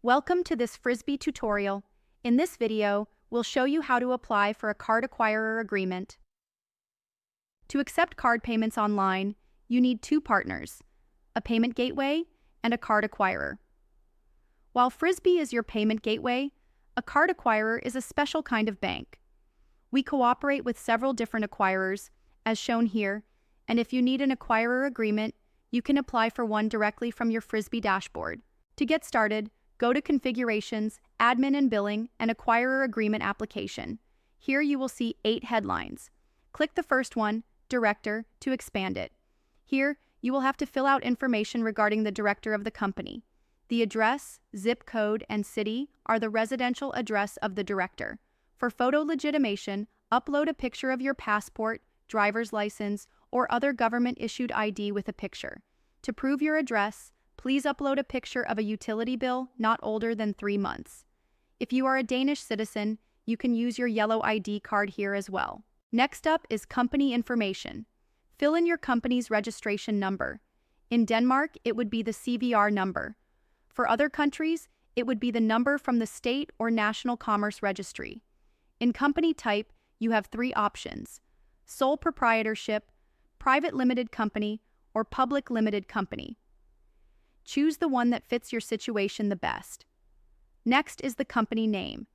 Welcome to this Frisbee tutorial. In this video, we'll show you how to apply for a card acquirer agreement. To accept card payments online, you need two partners, a payment gateway and a card acquirer. While Frisbee is your payment gateway, a card acquirer is a special kind of bank. We cooperate with several different acquirers, as shown here, and if you need an acquirer agreement, you can apply for one directly from your Frisbee dashboard. To get started, go to Configurations, Admin and Billing, and Acquirer Agreement Application. Here you will see 8 headlines. Click the first one, Director, to expand it. Here, you will have to fill out information regarding the director of the company. The address, zip code, and city are the residential address of the director. For photo legitimation, upload a picture of your passport, driver's license, or other government-issued ID with a picture. To prove your address, please upload a picture of a utility bill not older than 3 months. If you are a Danish citizen, you can use your yellow ID card here as well. Next up is company information. Fill in your company's registration number. In Denmark, it would be the CVR number. For other countries, it would be the number from the state or national commerce registry. In company type, you have 3 options: sole proprietorship, private limited company, or public limited company. Choose the one that fits your situation the best. Next is the company name.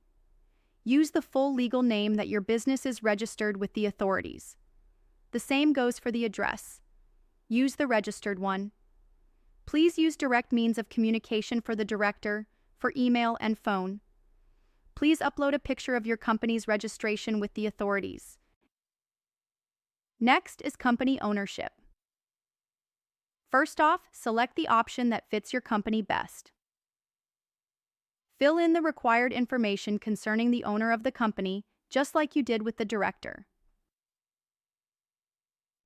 Use the full legal name that your business is registered with the authorities. The same goes for the address. Use the registered one. Please use direct means of communication for the director, for email and phone. Please upload a picture of your company's registration with the authorities. Next is company ownership. First off, select the option that fits your company best. Fill in the required information concerning the owner of the company, just like you did with the director.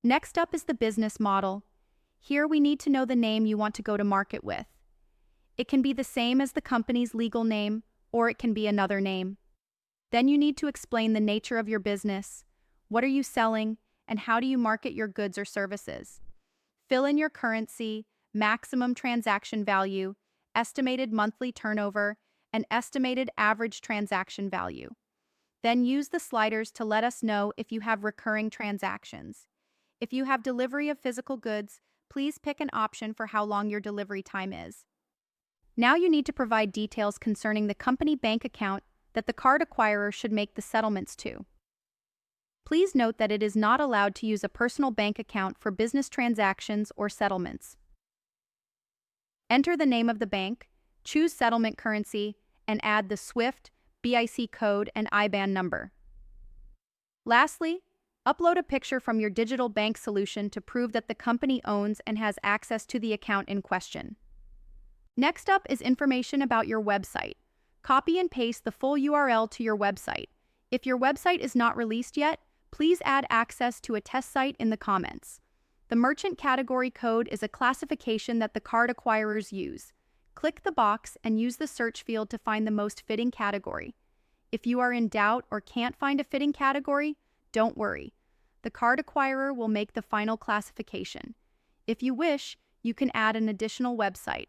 Next up is the business model. Here we need to know the name you want to go to market with. It can be the same as the company's legal name, or it can be another name. Then you need to explain the nature of your business. What are you selling, and how do you market your goods or services? Fill in your currency, maximum transaction value, estimated monthly turnover, and estimated average transaction value. Then use the sliders to let us know if you have recurring transactions. If you have delivery of physical goods, please pick an option for how long your delivery time is. Now you need to provide details concerning the company bank account that the card acquirer should make the settlements to. Please note that it is not allowed to use a personal bank account for business transactions or settlements. Enter the name of the bank, choose settlement currency, and add the SWIFT, BIC code, and IBAN number. Lastly, upload a picture from your digital bank solution to prove that the company owns and has access to the account in question. Next up is information about your website. Copy and paste the full URL to your website. If your website is not released yet, please add access to a test site in the comments. The merchant category code is a classification that the card acquirers use. Click the box and use the search field to find the most fitting category. If you are in doubt or can't find a fitting category, don't worry. The card acquirer will make the final classification. If you wish, you can add an additional website.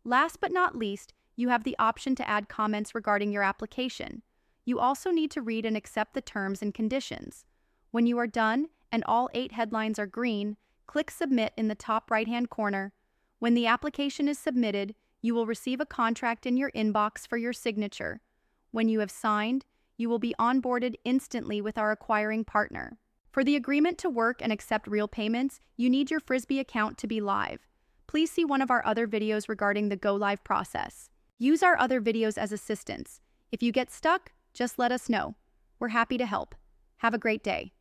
Last but not least, you have the option to add comments regarding your application. You also need to read and accept the terms and conditions. When you are done and all 8 headlines are green, click Submit in the top right-hand corner. When the application is submitted, you will receive a contract in your inbox for your signature. When you have signed, you will be onboarded instantly with our acquiring partner. For the agreement to work and accept real payments, you need your Frisbee account to be live. Please see one of our other videos regarding the go-live process. Use our other videos as assistance. If you get stuck, just let us know. We're happy to help. Have a great day.